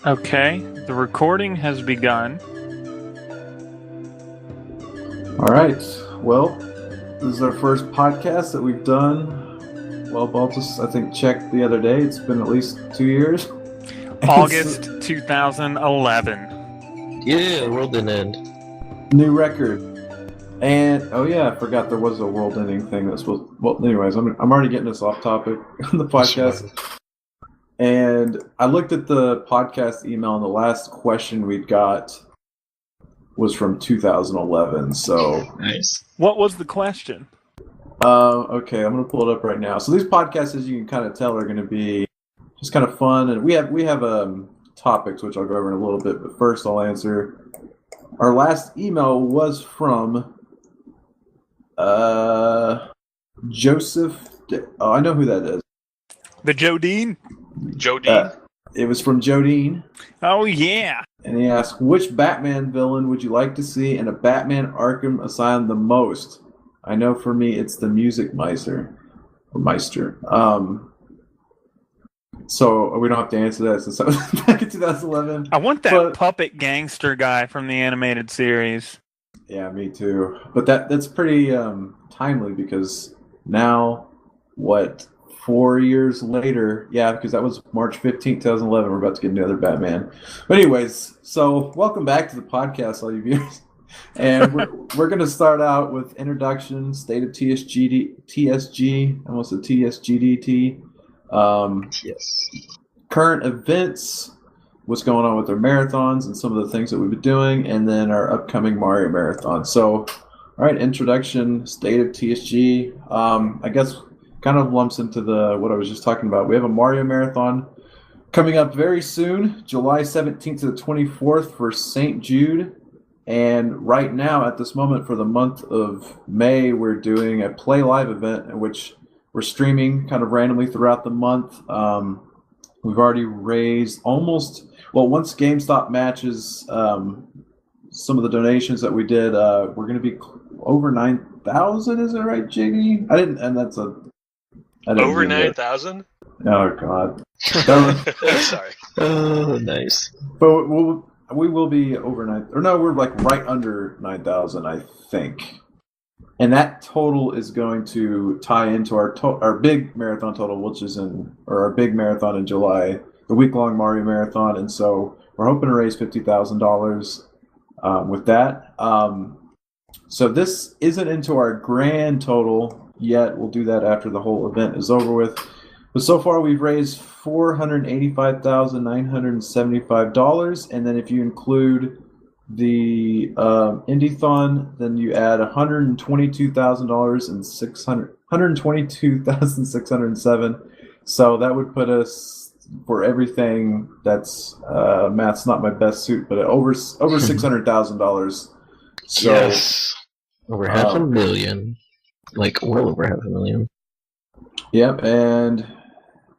Okay, the recording has begun. All right. Well, this is our first podcast that we've done. Well, Baltus, I think, checked the other day. It's been at least 2 years. August 2011. Yeah, the world didn't end. New record. And, oh yeah, I forgot there was a world-ending thing that was supposed... Well, anyways, I'm already getting us off topic on the podcast. And I looked at the podcast email, and the last question we'd got was from 2011, so... Nice. What was the question? Okay, I'm going to pull it up right now. So these podcasts, as you can kind of tell, are going to be just kind of fun. And we have topics, which I'll go over in a little bit. But first, I'll answer. Our last email was from Joseph... Oh, I know who that is. The Jodine? Jodine? It was from Jodine. Oh, yeah. And he asked, which Batman villain would you like to see in a Batman Arkham Asylum the most? I know for me, it's the Music Meister. Or Meister. So we don't have to answer that since that was back in 2011. I want that puppet gangster guy from the animated series. Yeah, me too. But that's pretty timely because now, 4 years later, yeah, because that was March 15th, 2011. We're about to get another Batman. But anyways, so welcome back to the podcast, all you viewers. And we're going to start out with introduction, state of TSG, almost a TSGDT. Yes. Current events, what's going on with our marathons and some of the things that we've been doing, and then our upcoming Mario Marathon. So, all right, introduction, state of TSG. I guess kind of lumps into what I was just talking about. We have a Mario Marathon coming up very soon, July 17th to the 24th for St. Jude. And right now, at this moment, for the month of May, we're doing a Play Live event in which we're streaming kind of randomly throughout the month. We've already raised once GameStop matches some of the donations that we did, we're going to be over 9,000, is it right, Jiggy? Over 9,000? Oh, God. Sorry. Oh, nice. But we will be over 9,000. Or no, we're like right under 9,000, I think. And that total is going to tie into our big marathon total, which is our big marathon in July, the week-long Mario Marathon. And so we're hoping to raise $50,000 with that. So this isn't into our grand total yet. We'll do that after the whole event is over with. But so far we've raised $485,975, and then if you include the Indie-thon, then you add $122,607. So that would put us for everything. That's math's not my best suit, but over $600,000. So, yes, over $500,000, like well over $500,000. Yep, and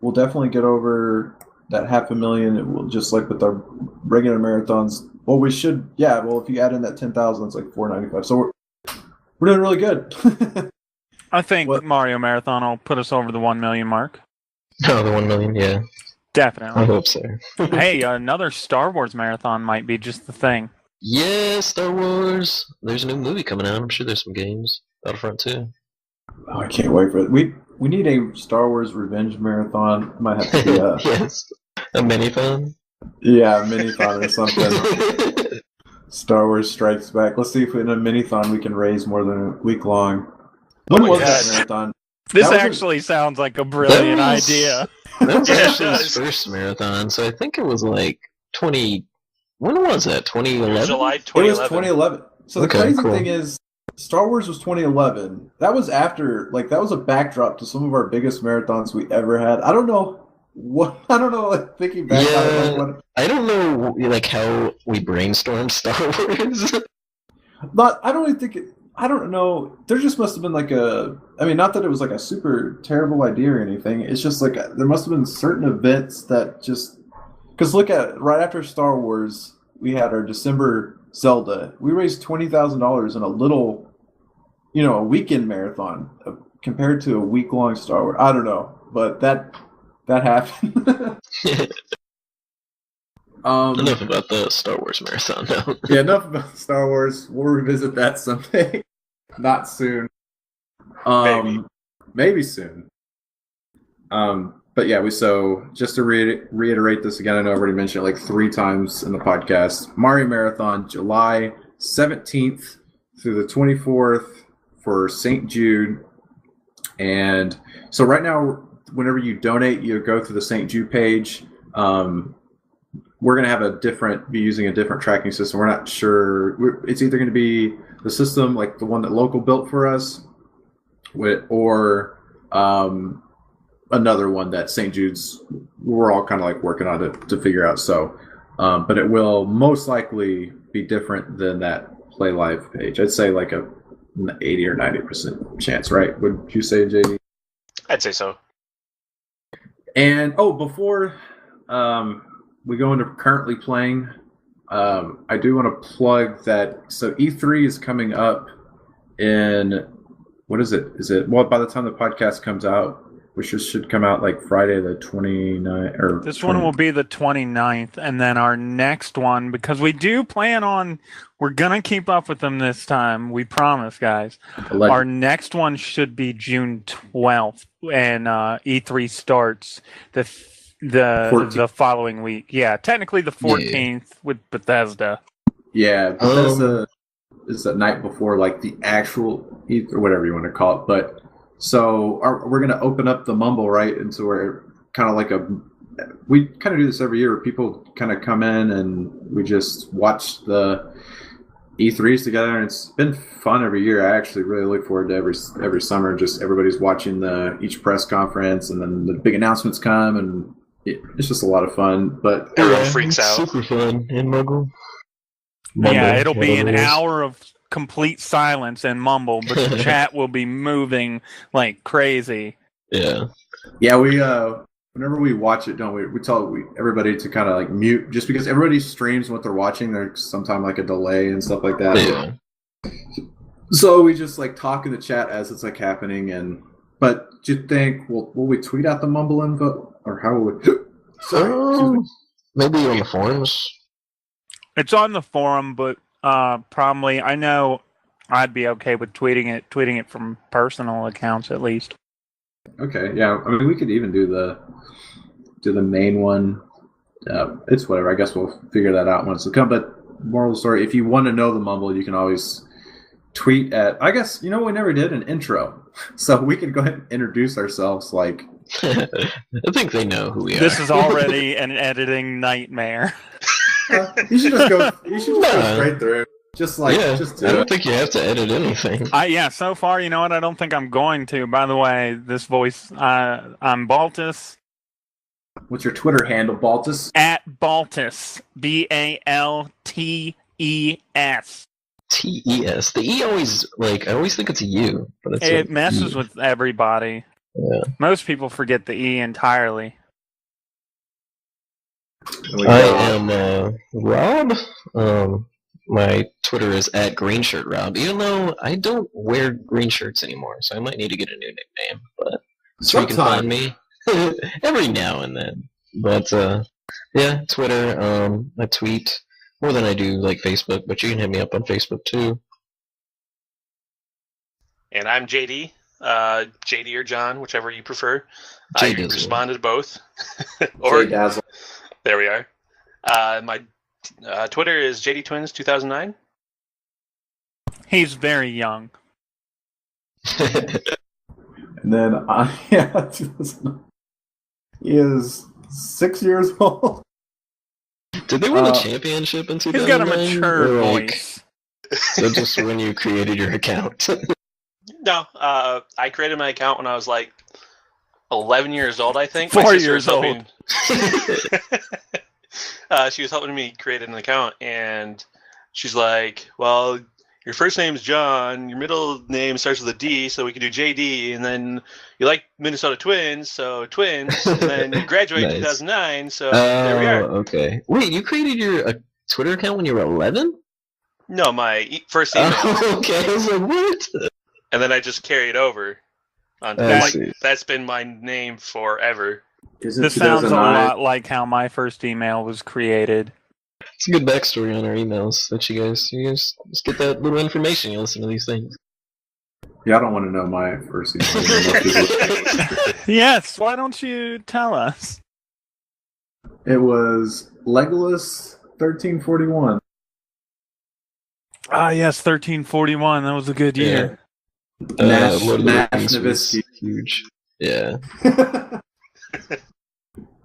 we'll definitely get over that $500,000. Just like with our regular marathons. Well, we should. Yeah. Well, if you add in that 10,000, it's like 495. So we're doing really good. I think Mario Marathon will put us over the 1 million mark. Oh, the 1 million, yeah. Definitely. I hope so. Hey, another Star Wars marathon might be just the thing. Yeah, Star Wars. There's a new movie coming out. I'm sure there's some games out front too. Oh, I can't wait for it. We need a Star Wars Revenge marathon. Might have to be yes, a mini-thon. Yeah, a mini-thon or something. Star Wars Strikes Back. Let's see if in a mini-thon we can raise more than a week long. When was that marathon? This actually sounds like a brilliant idea. That was actually his first marathon, so I think it was like 20... When was that? 2011? July 2011. It was 2011. So the crazy thing is, Star Wars was 2011. That was after, that was a backdrop to some of our biggest marathons we ever had. I don't know, thinking back on it. I don't know, how we brainstormed Star Wars. I don't know. There just must have been not that it was like a super terrible idea or anything. It's just there must have been certain events that just... Because look at it, right after Star Wars, we had our December Zelda. We raised $20,000 in a little, a weekend marathon compared to a week-long Star Wars. I don't know, but that happened. Enough about the Star Wars marathon now. Yeah, enough about Star Wars. We'll revisit that someday. Not soon. Maybe soon. But yeah, so just to reiterate this again, I know I've already mentioned it like 3 times in the podcast. Mario Marathon, July 17th through the 24th for St. Jude. And so right now, whenever you donate, you go to the St. Jude page. We're going to be using a different tracking system. We're not sure. It's either going to be the system like the one that Local built for us, or another one that St. Jude's, we're all kind of like working on it to figure out. So, but it will most likely be different than that Play Live page. I'd say like a 80 or 90% chance, right? Would you say, JD? I'd say so. And before we go into currently playing, I do want to plug that. So E3 is coming up in, what is it? Well, by the time the podcast comes out, which should come out like Friday the 29th. Or this one will be the 29th, and then our next one, because we do plan on, we're going to keep up with them this time. We promise, guys. Our next one should be June 12th, and E3 starts the following week. Yeah, technically the 14th with Bethesda. Yeah, Bethesda is the night before like the actual E3 or whatever you want to call it. But so we're going to open up the Mumble, right? And so we're kind of like we kind of do this every year where people kind of come in and we just watch the E3s together, and it's been fun every year. I actually really look forward to every summer. Just everybody's watching each press conference, and then the big announcements come, and it's just a lot of fun. But everyone freaks out. Super fun in Mumble. Yeah, it'll be an hour of complete silence and mumble, but the chat will be moving like crazy. Yeah. Yeah, we whenever we watch it, don't we tell everybody to kind of like mute, just because everybody streams what they're watching. There's sometimes like a delay and stuff like that. Yeah. So we just like talk in the chat as it's like happening. But do you think will we tweet out the Mumble info, or how will we? Sorry, maybe on the forums. It's on the forum, but probably I know I'd be okay with tweeting it from personal accounts at least. Okay, yeah. I mean, we could even do the main one. It's whatever. I guess we'll figure that out once it comes. But moral of the story: if you want to know the Mumble, you can always tweet at. I guess we never did an intro, so we can go ahead and introduce ourselves. Like, I think they know who we are. This is already an editing nightmare. You should just go straight through. I don't think you have to edit anything. So far, you know what? I don't think I'm going to. By the way, this voice, I'm Baltus. What's your Twitter handle, Baltus? At Baltus. BALTES. TES. The E always, I always think it's a U. But it messes with everybody. Yeah. Most people forget the E entirely. I am Rob. My Twitter is at GreenShirtRob, even though I don't wear green shirts anymore, so I might need to get a new nickname. But so you can find me every now and then. But yeah, Twitter. I tweet more than I do Facebook, but you can hit me up on Facebook too. And I'm JD. JD or John, whichever you prefer. I responded to both. Or Dazzle. There we are. My Twitter is JDTwins2009. He's very young. And then he is 6 years old. Did they win the championship in 2009? He's got a mature voice. So just when you created your account? No, I created my account when I was 11 years old, I think. 4 years old. She was helping me create an account, and she's like, well, your first name's John, your middle name starts with a D, so we can do JD, and then you like Minnesota Twins, so Twins, and then you graduated in 2009, so there we are. Okay. Wait, you created your Twitter account when you were 11? No, my first email. Okay, I was like, what? And then I just carried over. That's been my name forever. Is it This sounds a 2009? lot like how my first email was created. It's a good backstory on our emails that you guys just get that little information. You listen to these things. Yeah, I don't want to know my first email. Yes, why don't you tell us? It was Legolas 1341. Ah, yes, 1341. That was a good year. Nash Lord of the Rings was Nowitzki. huge. Yeah.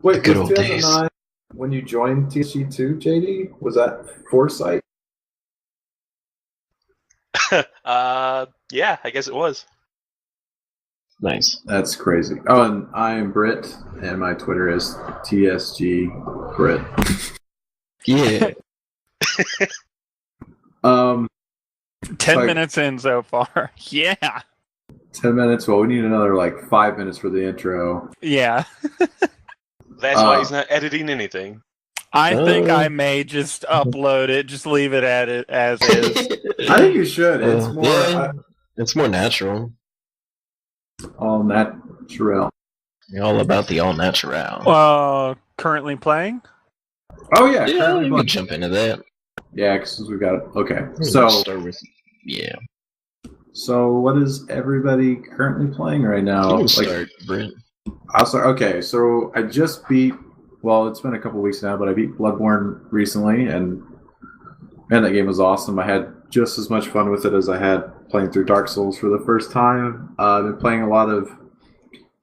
Wait, Good was old days. 2009 when you joined TSG2, JD? Was that Foresight? Yeah, I guess it was. Nice. That's crazy. Oh, and I am Britt, and my Twitter is TSG Britt. Yeah. 10 like- minutes in so far. Yeah. 10 minutes. Well, we need another 5 minutes for the intro. Yeah. That's why he's not editing anything. I think I may just upload it, just leave it at it as is. I think you should. It's more yeah, it's more natural. all natural. You're all about the all natural. Currently playing? Oh, yeah. Yeah, currently we playing. can jump into that. Yeah, since we got it. Okay. Let's So, start with what is everybody currently playing right You now? can start, Brent. I'll start. Okay, so I just beat. Well, it's been a couple weeks now, but I beat Bloodborne recently, and man, that game was awesome. I had just as much fun with it as I had playing through Dark Souls for the first time. I've been playing a lot of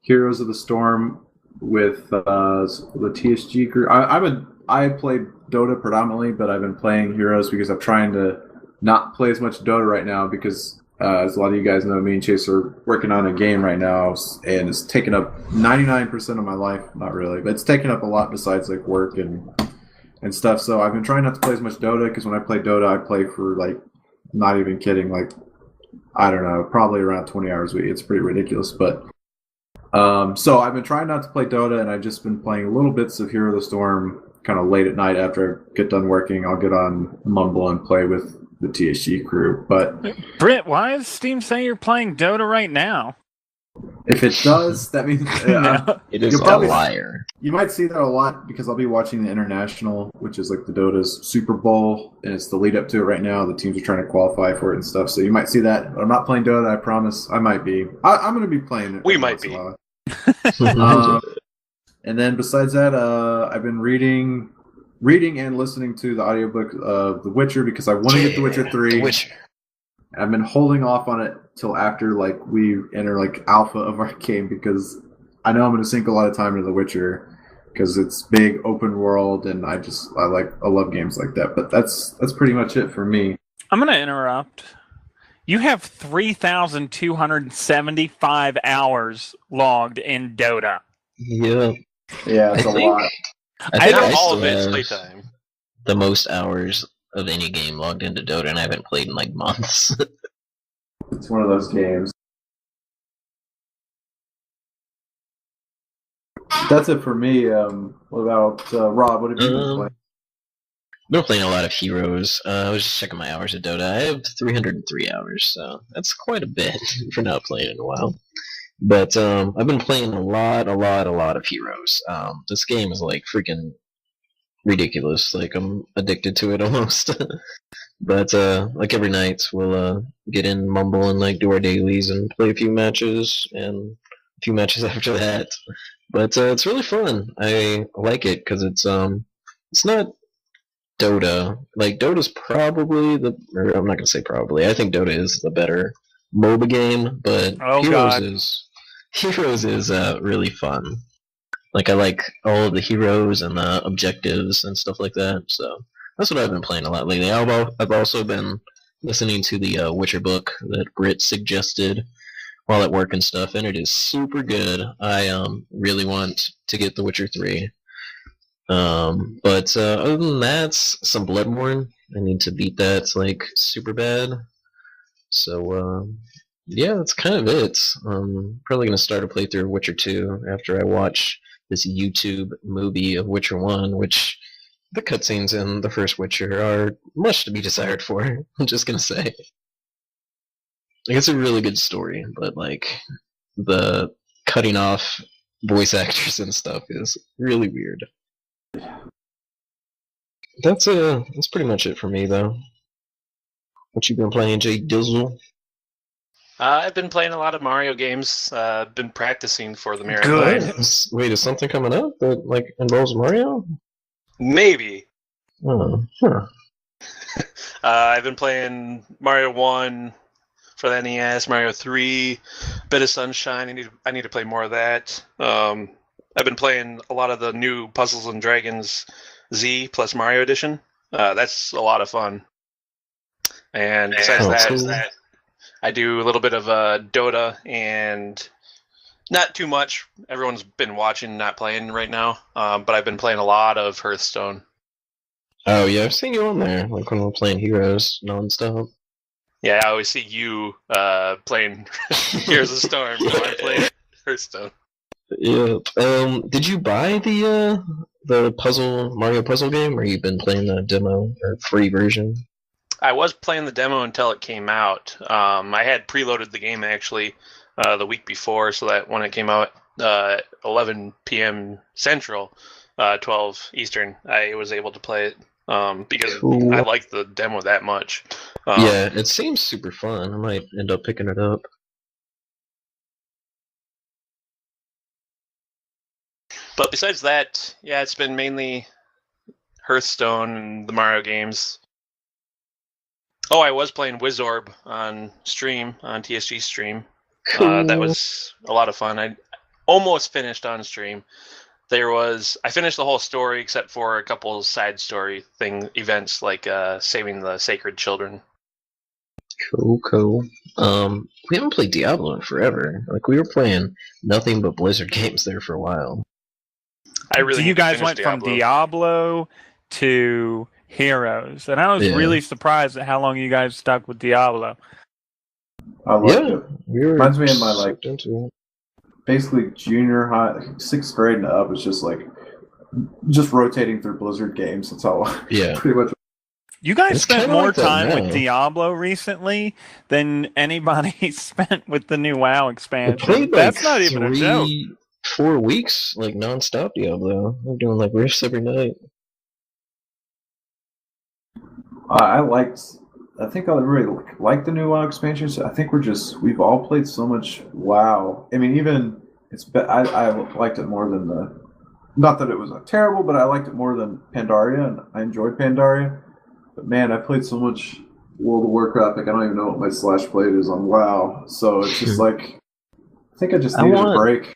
Heroes of the Storm with the TSG group. I played Dota predominantly, but I've been playing Heroes because I'm trying to not play as much Dota right now because. As a lot of you guys know, me and Chase are working on a game right now, and it's taking up 99% of my life. Not really, but it's taking up a lot besides work and stuff. So I've been trying not to play as much Dota because when I play Dota, I play for not even kidding, I don't know, probably around 20 hours a week. It's pretty ridiculous, but so I've been trying not to play Dota, and I've just been playing little bits of Hero of the Storm kind of late at night after I get done working. I'll get on Mumble and play with the TSG crew, but Britt, why does Steam say you're playing Dota right now? if it does, that means No. It is You're a probably- liar. you might see that a lot because I'll be watching the International, which is the Dota's Super Bowl, and it's the lead up to it right now. The teams are trying to qualify for it and stuff, so you might see that. But I'm not playing Dota, I promise. I might be. I'm going to be playing it. We every might once in be. a while. And then besides that, I've been reading and listening to the audiobook of The Witcher because I want to get The Witcher 3. The Witcher. I've been holding off on it till after we enter alpha of our game because I know I'm going to sink a lot of time into The Witcher because it's big open world and I love games like that. But that's pretty much it for me. I'm going to interrupt. You have 3,275 hours logged in Dota. Yeah. Yeah, it's I a think- lot. I think Not I all still of it's have playtime. the most hours of any game logged into Dota, and I haven't played in months. It's one of those games. That's it for me. What about Rob? What have you been playing? I've been playing a lot of Heroes. I was just checking my hours of Dota. I have 303 hours, so that's quite a bit for not playing in a while. But I've been playing a lot of Heroes. This game is freaking ridiculous. I'm addicted to it almost. But every night we'll get in Mumble and do our dailies and play a few matches and a few matches after that. But it's really fun. I like it because it's not Dota. Dota's probably or I'm not gonna say probably. I think Dota is the better MOBA game, but Heroes is really fun. I like all of the heroes and the objectives and stuff like that. So that's what I've been playing a lot lately. I've also been listening to the Witcher book that Britt suggested while at work and stuff, and it is super good. I really want to get The Witcher 3. But other than that, some Bloodborne. I need to beat that super bad. So yeah, that's kind of it. Probably gonna start a playthrough of Witcher 2 after I watch this YouTube movie of Witcher 1, which the cutscenes in the first Witcher are much to be desired for. I'm just gonna say. It's a really good story, but the cutting off voice actors and stuff is really weird. That's pretty much it for me though. What you been playing, Jay Dizzle? I've been playing a lot of Mario games. Been practicing for the marathon. Good. Wait, is something coming up that involves Mario? Maybe. Oh, huh. I've been playing Mario 1 for the NES, Mario 3, bit of Sunshine. I need to play more of that. I've been playing a lot of the new Puzzles and Dragons Z plus Mario Edition. That's a lot of fun. And besides that, I do a little bit of Dota and not too much. Everyone's been watching, not playing right now. But I've been playing a lot of Hearthstone. Oh yeah, I've seen you on there, like when we're playing Heroes nonstop. Yeah, I always see you playing Heroes of Storm while I play Hearthstone. Yeah. Did you buy the Mario puzzle game, or you've been playing the demo or free version? I was playing the demo until it came out. I had preloaded the game actually the week before, so that when it came out 11 p.m. Central, 12 Eastern, I was able to play it because Cool. I liked the demo that much. Yeah, it seems super fun. I might end up picking it up. But besides that, yeah, it's been mainly Hearthstone and the Mario games. Oh, I was playing Wizorb on stream, on TSG stream. Cool. That was a lot of fun. I almost finished on stream. I finished the whole story except for a couple of side story events like saving the sacred children. Cool. We haven't played Diablo in forever. Like, we were playing nothing but Blizzard games there for a while. I really So you guys went from Diablo to Heroes, and I was really surprised at how long you guys stuck with Diablo. I love it. Reminds me of my into it. Basically junior high, 6th grade and up. It's just rotating through Blizzard games. That's all. Yeah. Pretty much. You guys spent more like time now. with Diablo recently than anybody spent with the new WoW expansion. That's not even a joke. 4 weeks, like non-stop Diablo. We're doing like rifts every night. I think I really like the new WoW expansions. I think we've all played so much WoW. I mean, even I liked it more than not that it was terrible, but I liked it more than Pandaria, and I enjoyed Pandaria. But man, I played so much World of Warcraft, like I don't even know what my /played is on WoW. So it's just like, I think I just needed a break.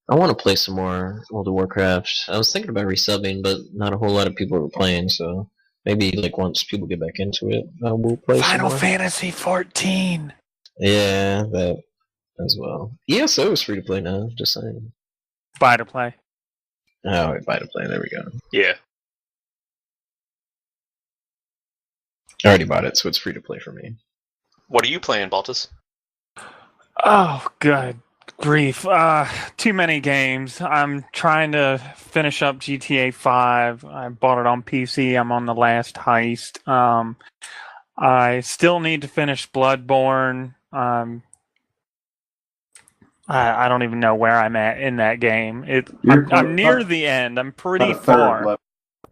I want to play some more World of Warcraft. I was thinking about resubbing, but not a whole lot of people were playing, so maybe like once people get back into it, we'll play Final some more. Fantasy 14. Yeah, that as well. ESO is free to play now, just saying. Buy to play. Oh, wait, buy to play, there we go. Yeah. I already bought it, so it's free to play for me. What are you playing, Baltus? Oh, good grief. Too many games. I'm trying to finish up GTA 5. I bought it on PC. I'm on the last heist. I still need to finish Bloodborne. I don't even know where I'm at in that game. I'm near the end. I'm pretty far.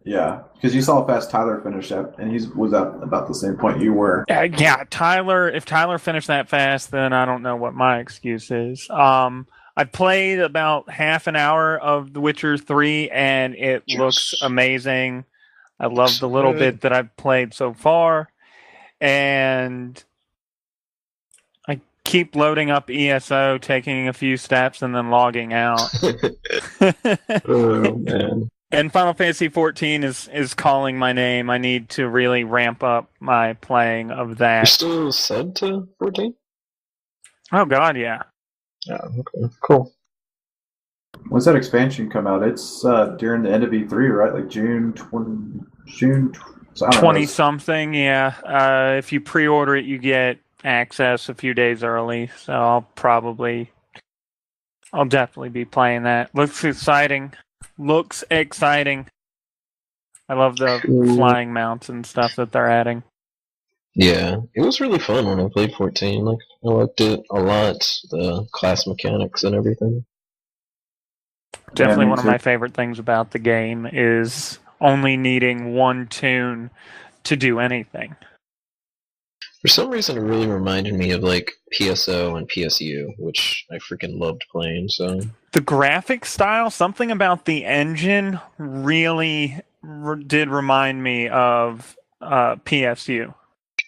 Yeah, because you saw how fast Tyler finished up, and he was at about the same point you were. Yeah, Tyler. If Tyler finished that fast, then I don't know what my excuse is. I played about half an hour of The Witcher 3, and it looks amazing. I love the little bit that I've played so far, and I keep loading up ESO, taking a few steps, and then logging out. Oh man. And Final Fantasy 14 is calling my name. I need to really ramp up my playing of that. You're still subbed to 14? Oh god, yeah. Oh, okay. Cool. When's that expansion come out? It's during the end of E3, right? Like June 20 something, yeah. If you pre-order it, you get access a few days early. So I'll definitely be playing that. Looks exciting. I love the flying mounts and stuff that they're adding. Yeah, it was really fun when I played 14. Like, I liked it a lot, the class mechanics and everything. Definitely me one of too. my favorite things about the game is only needing one tune to do anything. For some reason, it really reminded me of like PSO and PSU, which I freaking loved playing. So The graphic style, something about the engine really did remind me of PSU.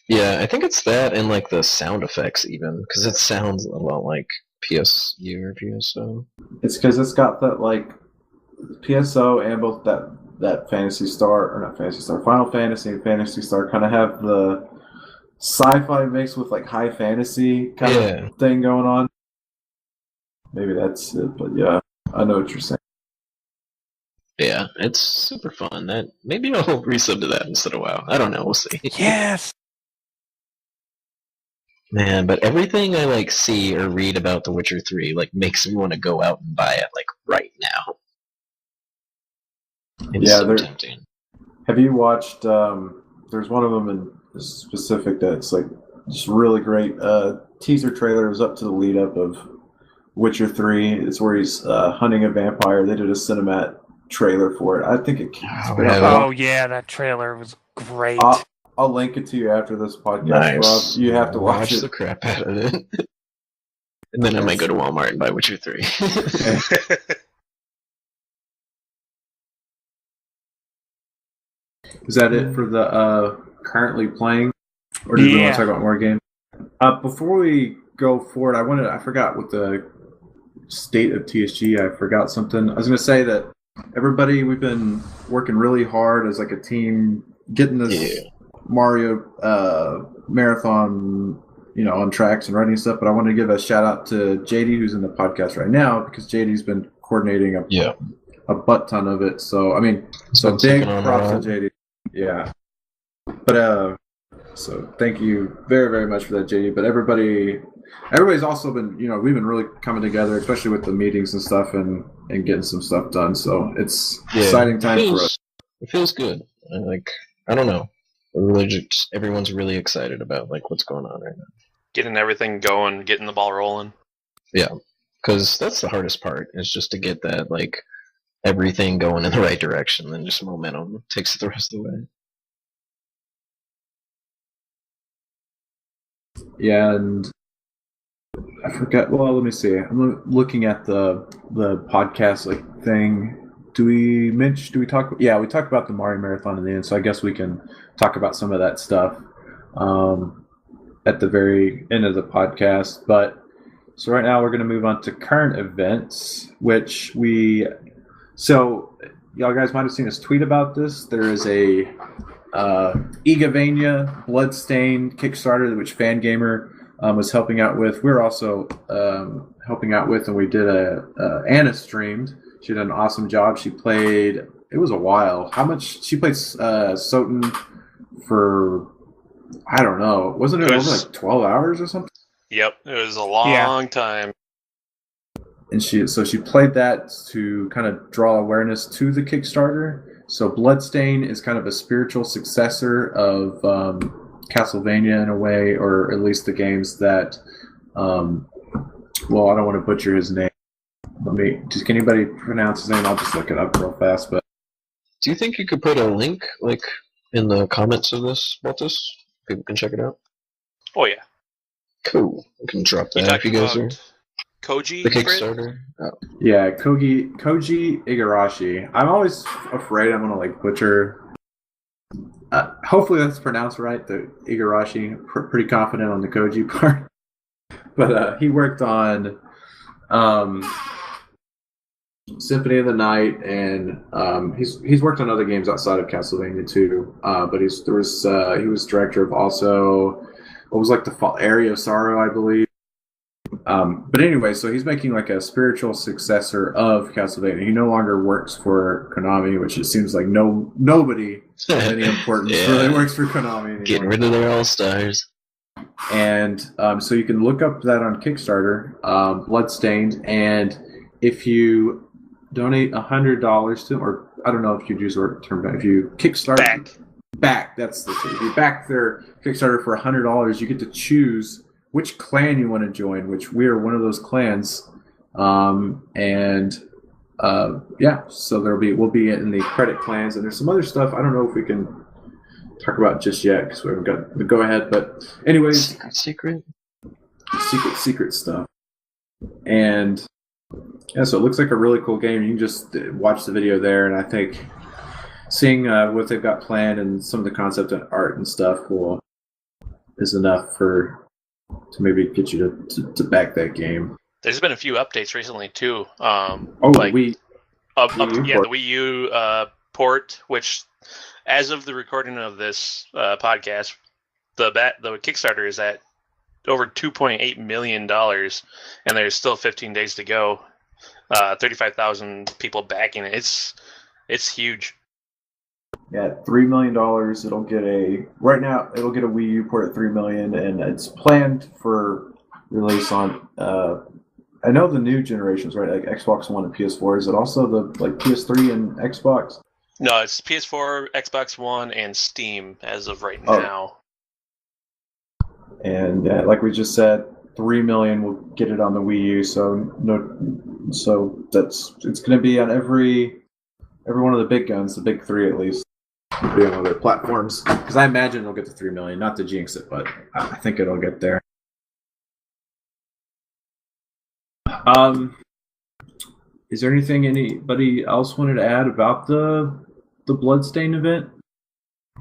yeah, I think it's that and like the sound effects even, because it sounds a lot like PSU or PSO. It's because it's got that like PSO and both that Phantasy Star or not Phantasy Star, Final Fantasy and Phantasy Star kind of have the sci-fi mixed with like high fantasy kind of thing going on. Maybe that's it, but yeah, I know what you're saying. Yeah, it's super fun. That maybe I'll resub to that instead of WoW. I don't know. We'll see. Yes. Man, but everything I like see or read about The Witcher 3 like makes me want to go out and buy it like right now. It's so tempting. Have you watched? There's one of them in specific that's like just really great. Teaser trailer was up to the lead up of Witcher 3. It's where he's hunting a vampire. They did a cinematic trailer for it. I think it's been Oh yeah, that trailer was great. I'll link it to you after this podcast, Nice. Rob. You have to watch it. The crap out of it. And then I might go to Walmart and buy Witcher 3. Is that it for the currently playing? Or do we want to talk about more games? Before we go forward, I forgot what the state of TSG, I forgot something. I was going to say that everybody, we've been working really hard as like a team, getting this Mario marathon, on tracks and writing stuff. But I want to give a shout out to JD, who's in the bpodcast right now, because JD's been coordinating a butt ton of it. So big props to JD. Yeah. But so thank you very, very much for that, JD. But everybody's also been, we've been really coming together, especially with the meetings and stuff and getting some stuff done. So it's exciting time for us. It feels good. I don't know. Everyone's really excited about like what's going on right now. Getting everything going, getting the ball rolling. Yeah, because that's the hardest part, is just to get that like everything going in the right direction. Then just momentum takes it the rest of the way. Yeah, and I forgot. Well, let me see. I'm looking at the podcast thing. Do we talk? Yeah, we talked about the Mario Marathon in the end, so I guess we can talk about some of that stuff at the very end of the podcast. But so right now we're going to move on to current events, which so y'all guys might have seen us tweet about this. There is a Igavania Bloodstained Kickstarter, which Fangamer was helping out with. We were also helping out with, and we did Anna streamed. She did an awesome job. She played, it was a while. How much? She played Soten for, I don't know. Wasn't it over like 12 hours or something? Yep, it was a long time. And she played that to kind of draw awareness to the Kickstarter. So Bloodstain is kind of a spiritual successor of Castlevania in a way, or at least the games that, I don't want to butcher his name. Can anybody pronounce his name? I'll just look it up real fast. But do you think you could put a link in the comments of this about this? People can check it out. Oh yeah. Cool. We can drop that if you guys are. Koji? The Kickstarter? Oh. Yeah, Koji Igarashi. I'm always afraid I'm going to butcher. Hopefully that's pronounced right, the Igarashi. Pretty confident on the Koji part. But he worked on Symphony of the Night, and he's worked on other games outside of Castlevania too. But he was director of also what was the Area of Sorrow, I believe. But anyway, so he's making a spiritual successor of Castlevania. He no longer works for Konami, which it seems like nobody of any importance really works for Konami anymore. Getting rid of their all-stars. And so you can look up that on Kickstarter, Bloodstained, and if you donate $100 to them, or I don't know if you'd use the term back, if you Kickstart back, that's the thing. If you back their Kickstarter for $100, you get to choose which clan you want to join, which we are one of those clans. And so we'll be in the credit plans, and there's some other stuff I don't know if we can talk about just yet because we haven't got the go ahead. But anyways, secret stuff, and yeah, so it looks like a really cool game. You can just watch the video there, and I think seeing what they've got planned and some of the concept and art and stuff is enough to maybe get you to back that game. There's been a few updates recently too. The Wii U port, which as of the recording of this podcast, the Kickstarter is at over $2.8 million, and there's still 15 days to go. 35,000 people backing it. It's huge. Yeah, $3 million. It'll get a Wii U port at $3 million, and it's planned for release on. I know the new generations, right? Like Xbox One and PS4. Is it also the PS3 and Xbox? No, it's PS4, Xbox One, and Steam as of right now. And like we just said, 3 million will get it on the Wii U. It's going to be on every one of the big guns, the big three at least, will be on other platforms. Because I imagine it'll get to 3 million. Not to jinx it, but I think it'll get there. Is there anything anybody else wanted to add about the Bloodstain event?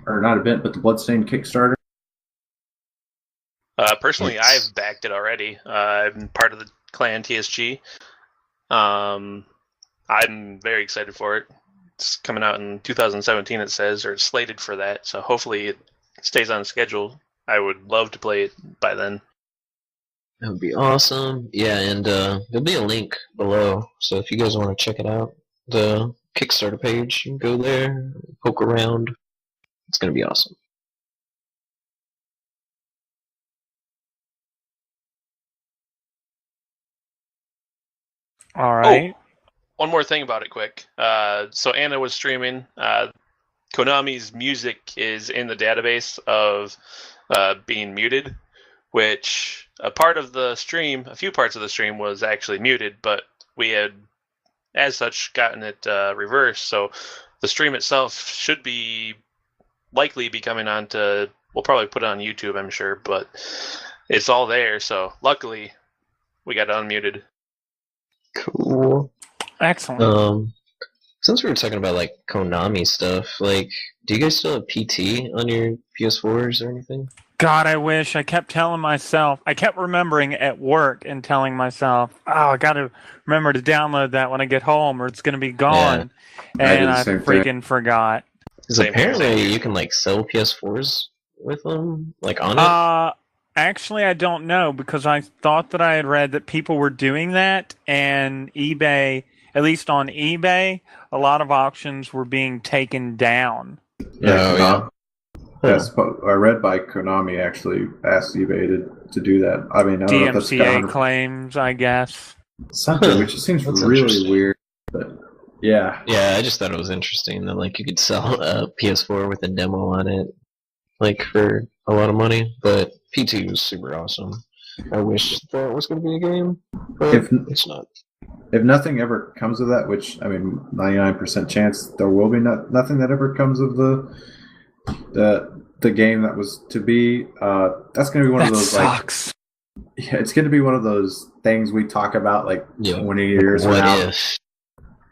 Or not event, but the Bloodstain Kickstarter? Personally, I've backed it already. I'm part of the clan TSG. I'm very excited for it. It's coming out in 2017, it says, or it's slated for that. So hopefully it stays on schedule. I would love to play it by then. That would be awesome. Yeah, and there'll be a link below. So if you guys want to check it out, the Kickstarter page, you can go there, poke around. It's going to be awesome. All right. Oh, one more thing about it quick. So Anna was streaming. Konami's music is in the database of being muted, which a few parts of the stream was actually muted, but we had, as such, gotten it reversed. So the stream itself should likely be coming on to, we'll probably put it on YouTube, I'm sure, but it's all there. So luckily we got it unmuted. Cool. Excellent. Since we were talking about like Konami stuff, like, do you guys still have PT on your PS4s or anything? God, I wish. I kept remembering at work and telling myself, I got to remember to download that when I get home or it's going to be gone. Yeah. And I freaking forgot. Because apparently you can like sell PS4s with them, like on it? Actually, I don't know, because I thought that I had read that people were doing that, and eBay, at least on eBay, a lot of auctions were being taken down. Yeah. Yes, I read by Konami actually asked eBay to do that. I mean, I don't know if that's DMCA claims, I guess. Something, which seems really weird. But yeah. Yeah, I just thought it was interesting that like you could sell a PS4 with a demo on it, like for a lot of money. But PT was super awesome. I wish that was going to be a game, but it's not. If nothing ever comes of that, which, I mean, 99% chance there will be nothing that ever comes of the game that was to be, that's going to be one of those, sucks. Yeah, it's going to be one of those things we talk about, like, 20 years from now.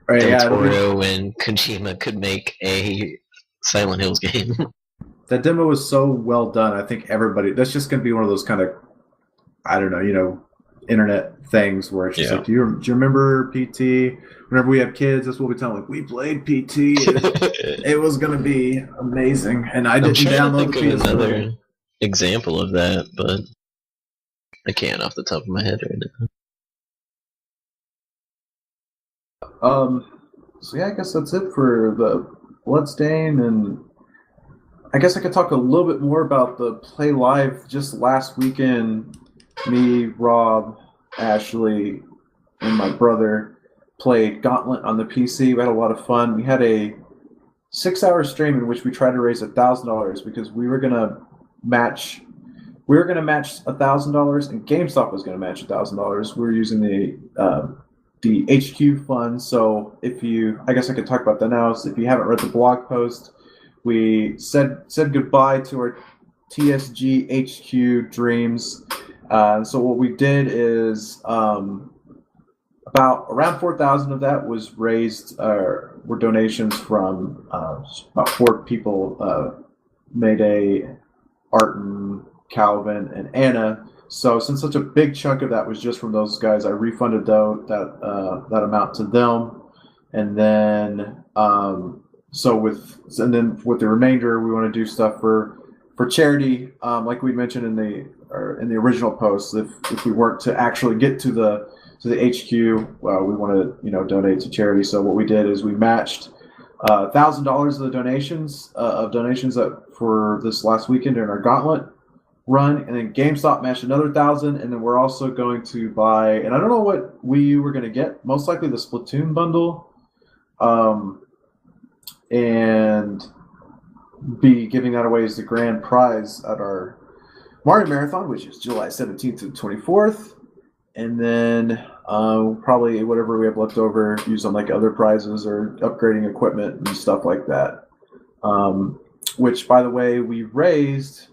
What if Del Toro and Kojima could make a Silent Hills game? That demo was so well done. I think that's just going to be one of those kind of, I don't know, internet things where it's just like, do you remember PT? Whenever we have kids, that's what we tell them. Like, we played PT. It was going to be amazing. And I didn't download the PS4. Another example of that, but I can't off the top of my head right now. So yeah, I guess that's it for the Bloodstain, and I guess I could talk a little bit more about the Play Live. Just last weekend, me, Rob, Ashley, and my brother played Gauntlet on the PC. We had a lot of fun. We had a 6-hour stream in which we tried to raise $1,000 because we were gonna match $1,000, and GameStop was gonna match $1,000. We were using the the HQ fund. So I guess I could talk about that now. So if you haven't read the blog post, we said goodbye to our TSG HQ dreams. So what we did is about around 4,000 of that was raised, were donations from about 4 people, Mayday, Arton, Calvin, and Anna. So since such a big chunk of that was just from those guys, I refunded that amount to them, and then with the remainder, we want to do stuff for charity, like we mentioned in the original post. If we weren't to actually get to the HQ, we want to donate to charity. So what we did is we matched $1,000 of the donations that for this last weekend during our gauntlet run, and then GameStop matched another 1,000, and then we're also going to buy, and I don't know what we were going to get, most likely the Splatoon bundle, and be giving that away as the grand prize at our Mario Marathon, which is July 17th to 24th, and then probably whatever we have left over use on like other prizes or upgrading equipment and stuff like that, which, by the way, we raised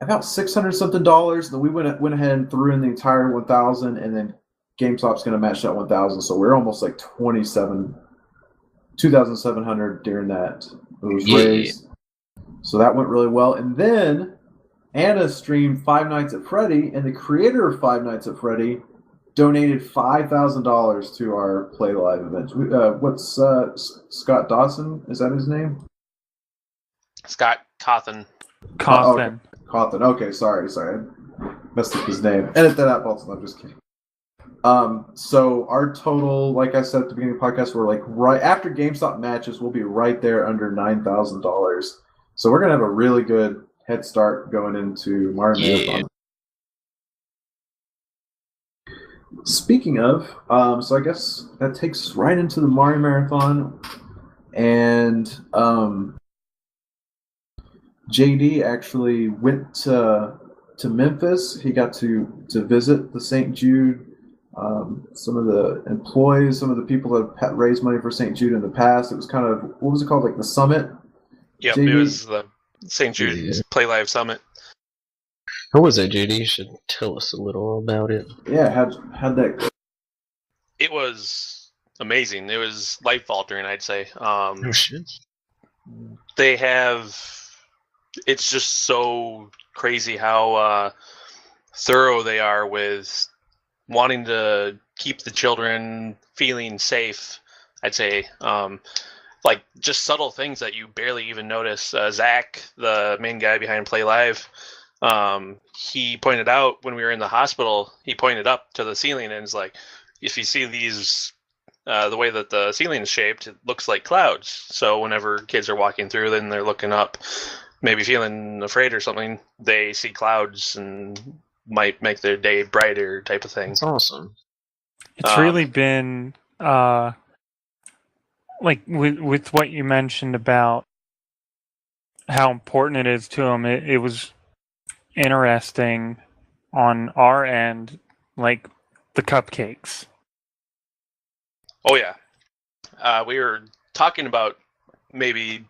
about $600 something. Then we went ahead and threw in the entire 1,000, and then GameStop's going to match that 1,000. So we're almost like 2,700 during that. It was raised. So that went really well. And then Anna streamed Five Nights at Freddy, and the creator of Five Nights at Freddy donated $5,000 to our Play Live event. What's Scott Dawson? Is that his name? Scott Cawthon. Cawthon. Cawthon. Okay, sorry. I messed up his name. Edit that out, Bolton. I'm just kidding. So our total, like I said at the beginning of the podcast, we're like right after GameStop matches, we'll be right there under $9,000. So we're gonna have a really good head start going into Mario Marathon. Speaking of, so I guess that takes us right into the Mario Marathon, and JD actually went to Memphis. He got to visit the St. Jude. Some of the employees, some of the people that have raised money for St. Jude in the past. It was kind of, what was it called, like the summit? Yep, JD? It was the St. Jude Play Live Summit. How was it, JD? You should tell us a little about it. Yeah, how'd that go? It was amazing. It was life-altering, I'd say. Oh, shit. They have... It's just so crazy how thorough they are with wanting to keep the children feeling safe, I'd say. Like, just subtle things that you barely even notice. Zach, the main guy behind Play Live, he pointed out when we were in the hospital, he pointed up to the ceiling and is like, if you see these, the way that the ceiling is shaped, it looks like clouds. So whenever kids are walking through, then they're looking up, maybe feeling afraid or something, they see clouds and might make their day brighter, type of thing. That's awesome. It's really been like with what you mentioned about how important it is to them. It was interesting on our end, like the cupcakes. Oh yeah, we were talking about maybe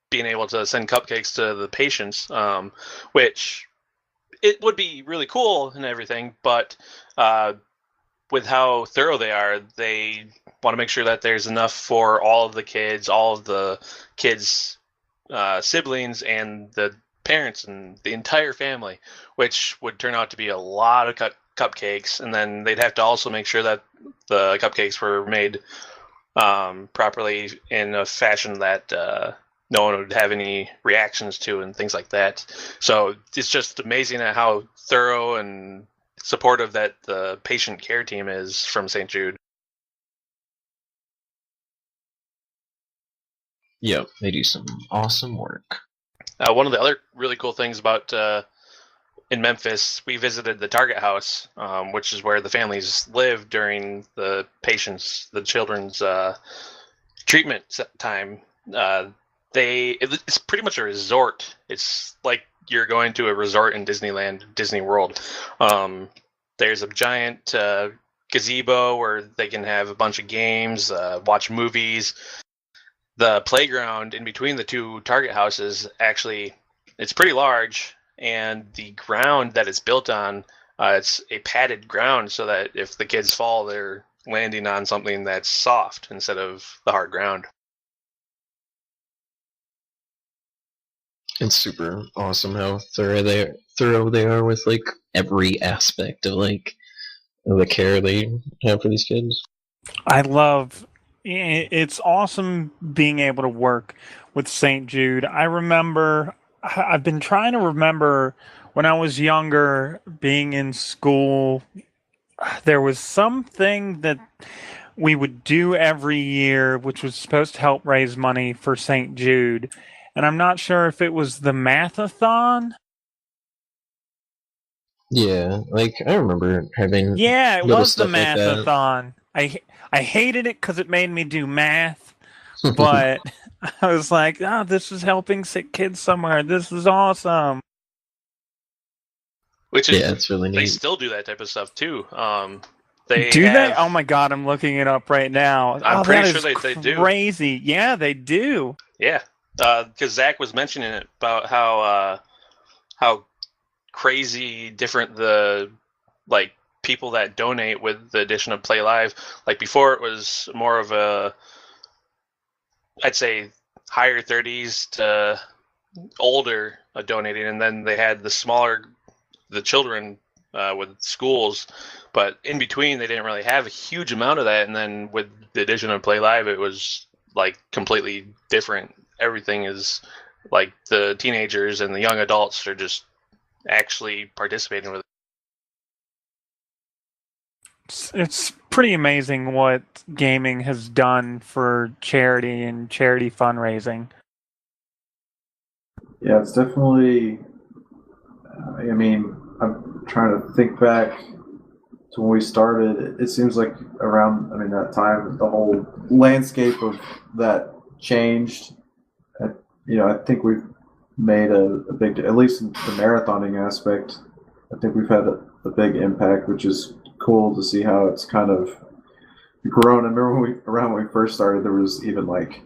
being able to send cupcakes to the patients, which it would be really cool and everything, but with how thorough they are, they want to make sure that there's enough for all of the kids' siblings and the parents and the entire family, which would turn out to be a lot of cupcakes. And then they'd have to also make sure that the cupcakes were made properly in a fashion that no one would have any reactions to and things like that. So it's just amazing at how thorough and supportive that the patient care team is from St. Jude. Yep, they do some awesome work. One of the other really cool things about in Memphis, we visited the Target House, which is where the families live during the children's treatment time. It's pretty much a resort. It's like you're going to a resort in Disneyland, Disney World. There's a giant gazebo where they can have a bunch of games, watch movies. The playground in between the two target houses, actually, it's pretty large, and the ground that it's built on, it's a padded ground so that if the kids fall, they're landing on something that's soft instead of the hard ground. It's super awesome how thorough they are with like every aspect of like the care they have for these kids. I love. It's awesome being able to work with St. Jude. I've been trying to remember when I was younger, being in school. There was something that we would do every year, which was supposed to help raise money for St. Jude. And I'm not sure if it was the Mathathon. Yeah, like I remember having. Yeah, it was the like Mathathon. I hated it because it made me do math, but I was like, this is helping sick kids somewhere. This is awesome. Which is, it's really neat. They still do that type of stuff too. They? Oh my god, I'm looking it up right now. I'm pretty sure they do. Crazy. Yeah, they do. Yeah, because Zach was mentioning it about how crazy different the like people that donate with the addition of Play Live. Like before, it was more of a, I'd say, higher 30s to older donating, and then they had the children with schools, but in between they didn't really have a huge amount of that. And then with the addition of Play Live, it was like completely different. Everything is like the teenagers and the young adults are just actually participating with it. It's pretty amazing what gaming has done for charity and charity fundraising. Yeah, it's definitely. I mean, I'm trying to think back to when we started. It seems like around, that time, the whole landscape of that changed. I think we've made a big, at least in the marathoning aspect, I think we've had a big impact, which is cool to see how it's kind of grown. I remember when we first started, there was even like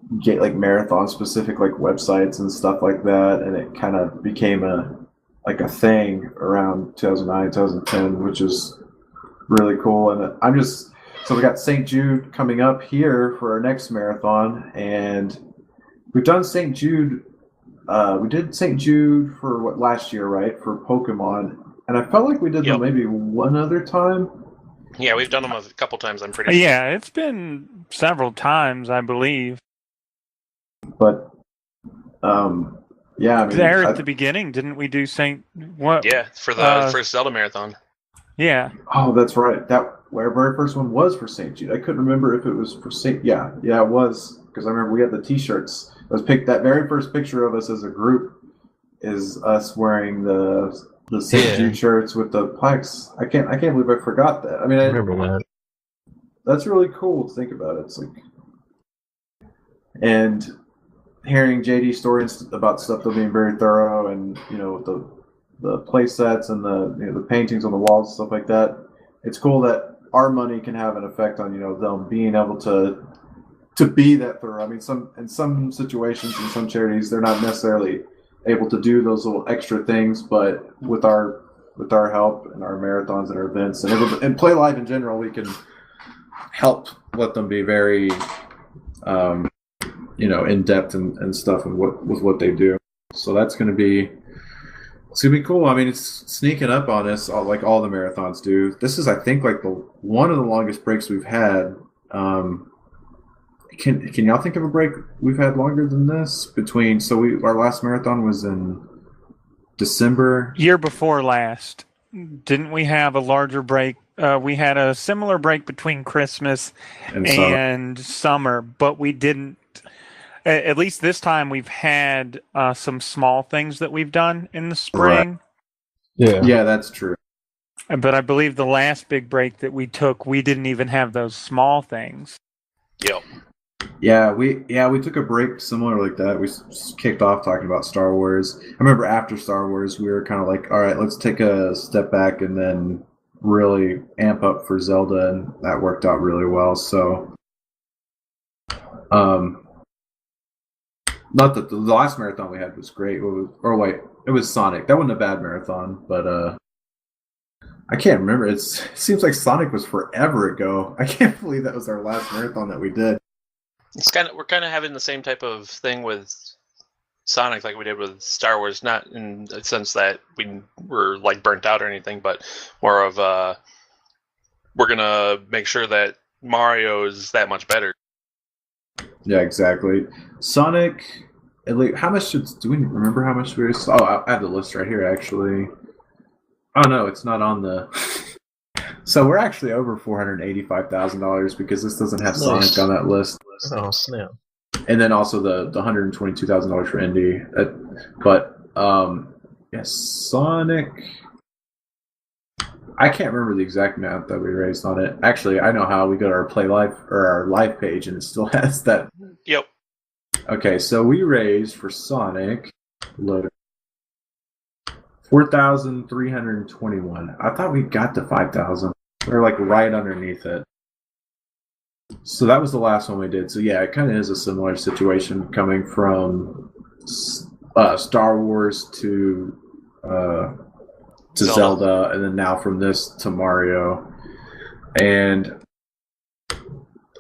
marathon specific like websites and stuff like that, and it kind of became a thing around 2009, 2010, which is really cool. And so we got St. Jude coming up here for our next marathon, and we've done St. Jude. We did St. Jude for last year, right? For Pokemon. And I felt like we did them maybe one other time. Yeah, we've done them a couple times, I'm pretty sure. Yeah, it's been several times, I believe. But, there at the beginning, didn't we do St. What? Yeah, for the first Zelda marathon. Yeah. Oh, that's right. Our very first one was for St. Jude. I couldn't remember if it was for St. Yeah, it was. Because I remember we had the T-shirts. That very first picture of us as a group is us wearing the St. Jude shirts with the plaques. I can't believe I forgot that. I remember that. That's really cool to think about. It's like, and hearing JD stories about stuff though being very thorough, and the play sets and the paintings on the walls and stuff like that. It's cool that our money can have an effect on them being able to be that thorough. In some situations in some charities they're not necessarily able to do those little extra things, but with our help and our marathons and our events and Play Live in general, we can help let them be very in depth and stuff with what they do. So it's gonna be cool. It's sneaking up on us like all the marathons do. This is, I think, like one of the longest breaks we've had. Can y'all think of a break we've had longer than this? Our last marathon was in December. Year before last. Didn't we have a larger break? We had a similar break between Christmas and summer, but we didn't. At least this time we've had some small things that we've done in the spring. Right. Yeah, that's true. But I believe the last big break that we took, we didn't even have those small things. Yep. Yeah, we took a break similar like that. We kicked off talking about Star Wars. I remember after Star Wars, we were kind of like, all right, let's take a step back and then really amp up for Zelda, and that worked out really well. So, not that the last marathon we had was great. It was Sonic. That wasn't a bad marathon, but I can't remember. It seems like Sonic was forever ago. I can't believe that was our last marathon that we did. We're kind of having the same type of thing with Sonic like we did with Star Wars, not in the sense that we were like burnt out or anything, but more of we're gonna make sure that Mario is that much better. Yeah, exactly. Sonic, at least, how much do we remember how much we were? Oh, I have the list right here, actually. Oh, no, it's not on the... So we're actually over $485,000 because this doesn't have Sonic on that list. Oh, snap. And then also the $122,000 for Indy. Sonic... I can't remember the exact amount that we raised on it. Actually, I know how. We go to our Play Live or our live page, and it still has that. Yep. Okay, so we raised for Sonic $4,321. I thought we got to $5,000. We're like right underneath it. So that was the last one we did. So yeah, it kind of is a similar situation coming from Star Wars to Zelda, and then now from this to Mario. And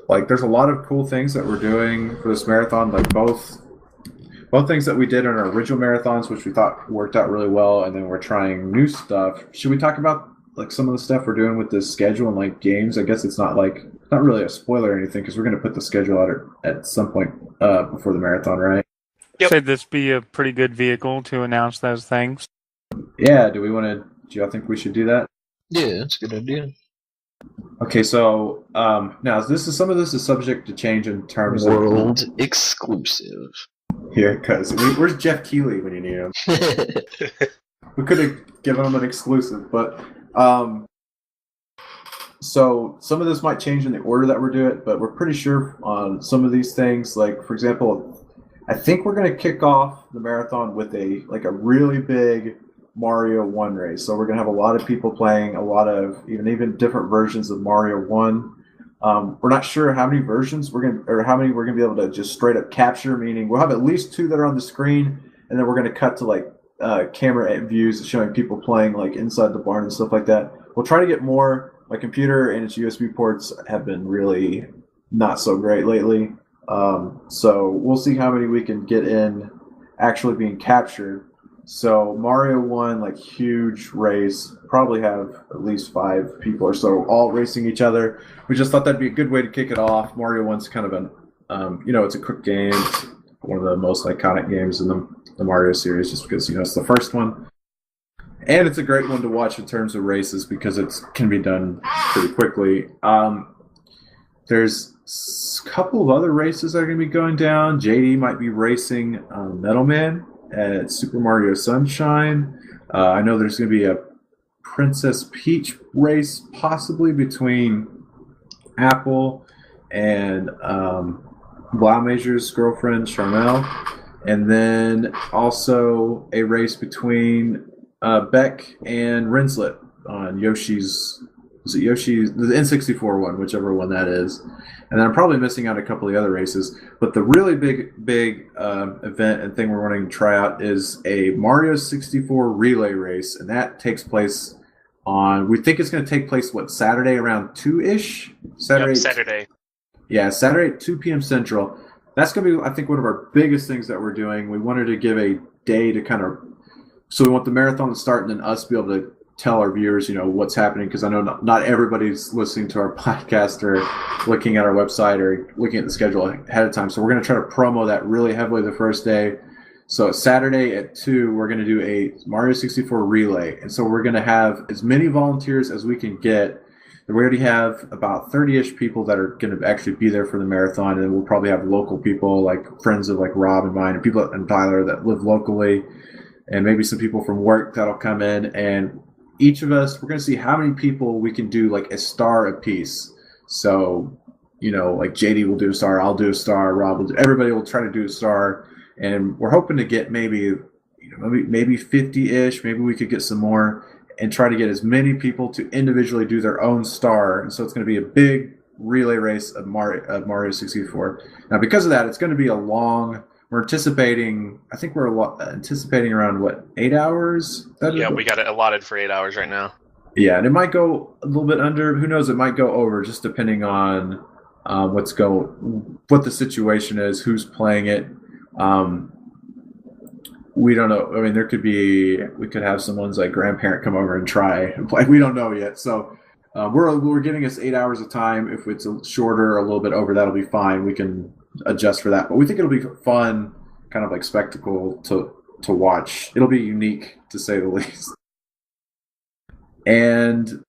like there's a lot of cool things that we're doing for this marathon, like both things that we did in our original marathons, which we thought worked out really well, and then we're trying new stuff. Should we talk about like some of the stuff we're doing with this schedule and like games? I guess it's not really a spoiler or anything because we're going to put the schedule out at some point before the marathon, right? Yep. Should this be a pretty good vehicle to announce those things? Yeah, do y'all think we should do that? Yeah, that's a good idea. Okay, so now some of this is subject to change in terms of world exclusive. Yeah, because where's Jeff Keighley when you need him? We could have given him an exclusive, but so some of this might change in the order that we're doing it, but we're pretty sure on some of these things. Like for example, I think we're going to kick off the marathon with a really big Mario 1 race. So we're going to have a lot of people playing a lot of even different versions of Mario 1. We're not sure how many versions how many we're going to be able to just straight up capture, meaning we'll have at least 2 that are on the screen, and then we're going to cut to like camera views showing people playing like inside the barn and stuff like that. We'll try to get more. My computer and its USB ports have been really not so great lately. So we'll see how many we can get in actually being captured. So Mario 1, like huge race, probably have at least 5 people or so all racing each other. We just thought that'd be a good way to kick it off. Mario 1's kind of it's a quick game. It's one of the most iconic games in the Mario series just because, it's the first one. And it's a great one to watch in terms of races because it can be done pretty quickly. There's a couple of other races that are going to be going down. JD might be racing Metal Man at Super Mario Sunshine. I know there's going to be a Princess Peach race possibly between Apple and Blaumager's girlfriend, Charmel. And then also a race between Beck and Rinslet on Yoshi's... Is it Yoshi's? The N64 one, whichever one that is. And then I'm probably missing out a couple of the other races. But the really big event and thing we're wanting to try out is a Mario 64 relay race. And that takes place we think it's going to take place, Saturday around 2-ish? Saturday. Yeah, Saturday at 2 p.m. Central. That's going to be, I think, one of our biggest things that we're doing. We wanted to give a day to kind of... So we want the marathon to start and then us be able to tell our viewers, what's happening, because I know not everybody's listening to our podcast or looking at our website or looking at the schedule ahead of time. So we're going to try to promo that really heavily the first day. So Saturday at 2, we're going to do a Mario 64 relay. And so we're going to have as many volunteers as we can get. We already have about 30-ish people that are going to actually be there for the marathon. And then we'll probably have local people, like friends of like Rob and mine, and people and Tyler that live locally, and maybe some people from work that'll come in. And each of us, we're going to see how many people we can do like a star apiece. So, like JD will do a star, I'll do a star, Rob will everybody will try to do a star. And we're hoping to get maybe 50-ish. Maybe we could get some more. and try to get as many people to individually do their own star. And so it's going to be a big relay race of Mario 64. Now, because of that, it's going to be a long. We're anticipating. I think we're anticipating around 8 hours? We got it allotted for 8 hours right now. Yeah, and it might go a little bit under. Who knows? It might go over, just depending on what the situation is, who's playing it. We don't know. I mean, we could have someone's like grandparent come over and try and play. We don't know yet. So we're giving us 8 hours of time. If it's shorter or a little bit over, that'll be fine. We can adjust for that. But we think it'll be fun, kind of like spectacle to watch. It'll be unique, to say the least. And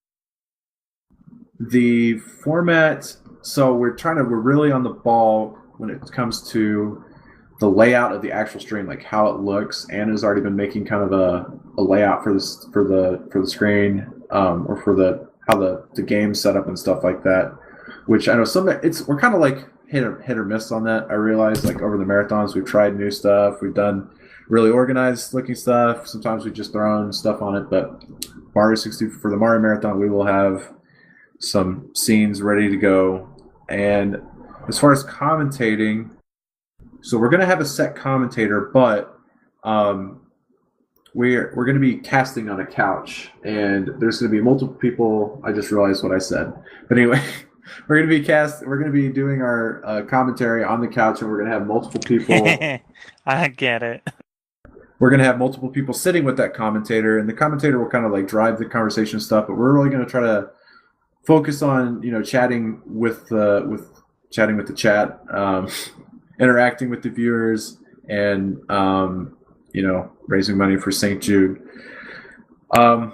the format, so we're really on the ball when it comes to the layout of the actual stream, like how it looks. Anna's already been making kind of a layout for the screen, or for how the game's set up and stuff like that. Which I know we're kind of like hit or miss on that. I realize, like, over the marathons, we've tried new stuff. We've done really organized looking stuff. Sometimes we've just thrown stuff on it, but Mario 64 for the Mario Marathon, we will have some scenes ready to go. And as far as commentating, so we're going to have a set commentator, but we're going to be casting on a couch, and there's going to be multiple people. I just realized what I said, but anyway, we're going to be doing our commentary on the couch, and we're going to have multiple people. I get it. We're going to have multiple people sitting with that commentator, and the commentator will kind of like drive the conversation and stuff, but we're really going to try to focus on, chatting with the chat, interacting with the viewers, and raising money for St. Jude. I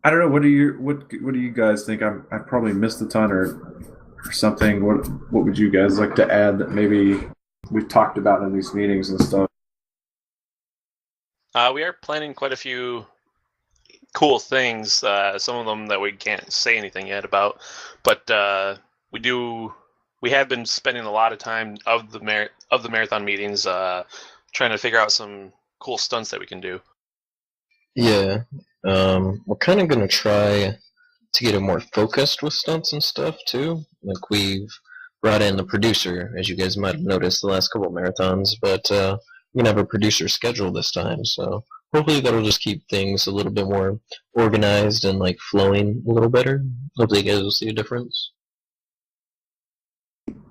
don't know. What do you guys think? I probably missed a ton or something. What would you guys like to add that maybe we've talked about in these meetings and stuff? We are planning quite a few cool things. Some of them that we can't say anything yet about, but we have been spending a lot of time of the marathon meetings trying to figure out some cool stunts that we can do. Yeah, we're kind of going to try to get it more focused with stunts and stuff too. Like, we've brought in the producer, as you guys might have noticed the last couple of marathons, but we're going to have a producer schedule this time, so hopefully that'll just keep things a little bit more organized and like flowing a little better. Hopefully you guys will see a difference.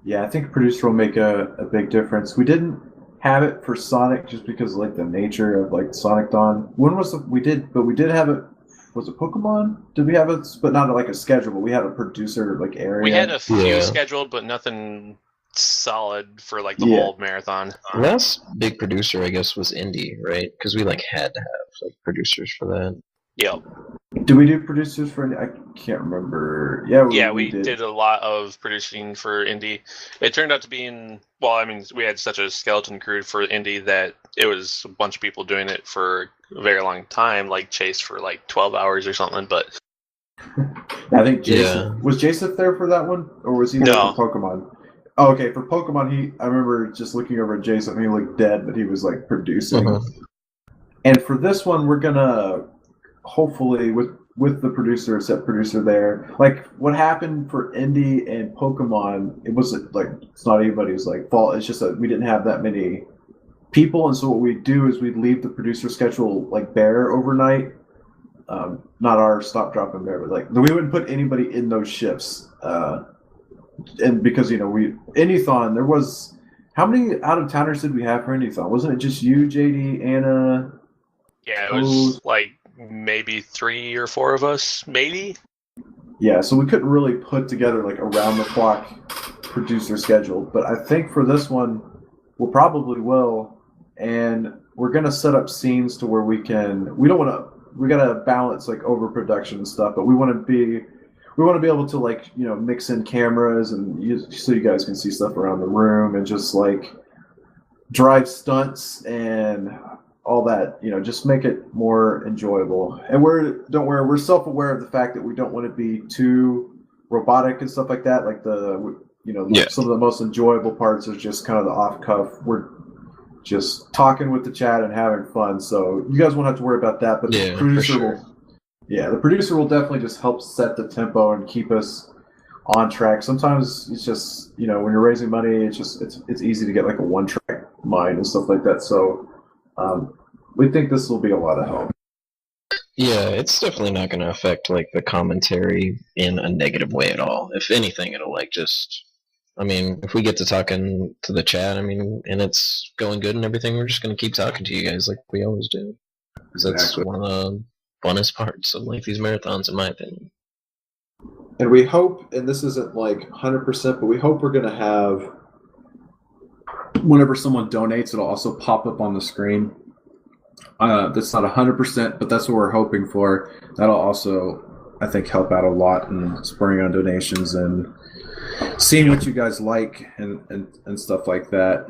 Yeah, I think producer will make a big difference. We didn't have it for Sonic just because of like the nature of like Sonic Dawn. When was we did have it? Was it Pokemon? Did we have it? But not like a schedule. But we had a producer like area. We had a few scheduled, but nothing solid for like the whole marathon. Last big producer, I guess, was Indy, right? Because we like had to have like producers for that. Yep. Did we do producers for Indy? I can't remember. Yeah, we did a lot of producing for Indy. It turned out to be we had such a skeleton crew for Indy that it was a bunch of people doing it for a very long time, like Chase for like 12 hours or something, but I think Jason was Jason there for that one, or was he there for Pokemon? Oh, okay, for Pokemon, I remember just looking over at Jason. He looked dead, but he was like producing. And for this one, we're gonna hopefully with the producer, set producer there. Like, what happened for Indy and Pokemon, it wasn't like it's not anybody's like fault. It's just that we didn't have that many people, and so what we do is we leave the producer schedule like bare overnight. Not our stop, drop, and bare, but like we wouldn't put anybody in those shifts. And because Indython, there was how many out of towners did we have for Indython? Wasn't it just you, JD, Anna? Yeah, it was like maybe 3 or 4 of us, maybe. Yeah, so we couldn't really put together like around the clock producer schedule, but I think for this one we probably will, and we're gonna set up scenes to where we gotta balance like overproduction and stuff, but we want to be able to like mix in cameras so you guys can see stuff around the room and just like drive stunts and all that, just make it more enjoyable. And we're self-aware of the fact that we don't want to be too robotic and stuff like that. Like some of the most enjoyable parts are just kind of the off cuff. We're just talking with the chat and having fun. So you guys won't have to worry about that. But the producer Yeah, the producer will definitely just help set the tempo and keep us on track. Sometimes it's just, when you're raising money, it's easy to get like a one-track mind and stuff like that. So we think this will be a lot of help. Yeah, it's definitely not going to affect like the commentary in a negative way at all. If anything, it'll like just. I mean, if we get to talking to the chat, and it's going good and everything, we're just going to keep talking to you guys like we always do. Because that's one of the funnest parts of like these marathons, in my opinion. And we hope, and this isn't like 100%, but we hope we're going to have, whenever someone donates, it'll also pop up on the screen. That's not 100%, but that's what we're hoping for. That'll also, I think, help out a lot in spurring on donations and seeing what you guys like and stuff like that.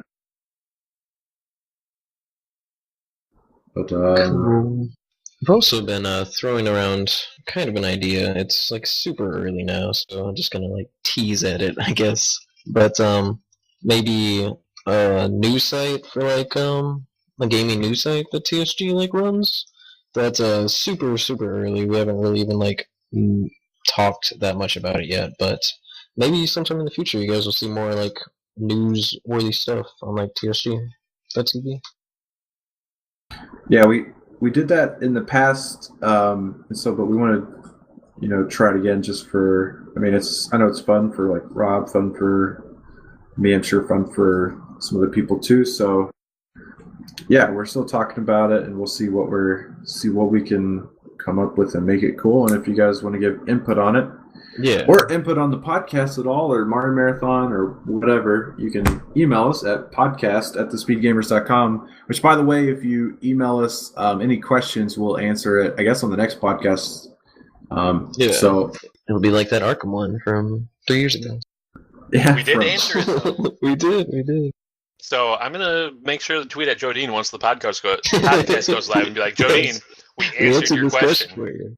But I've also been throwing around kind of an idea. It's like super early now, so I'm just gonna like tease at it, I guess. But maybe a news site for like a gaming news site that TSG like runs. That's super early. We haven't really even like talked that much about it yet, but maybe sometime in the future you guys will see more like newsworthy stuff on like TSG.TV. Yeah, we did that in the past, but we want to, try it again just for. I know it's fun for like Rob, fun for me. I'm sure fun for some other people too. So yeah, we're still talking about it, and we'll see what we can come up with and make it cool. And if you guys want to give input on it, or input on the podcast at all, or Mario Marathon, or whatever, you can email us at podcast@TheSpeedGamers.com, which, by the way, if you email us any questions, we'll answer it, I guess, on the next podcast. So it'll be like that Arkham one from 3 years ago. Yeah, we did answer it, though. We did. So I'm going to make sure to tweet at Jodine once the podcast goes live and be like, Jodine, we answered your question. For you.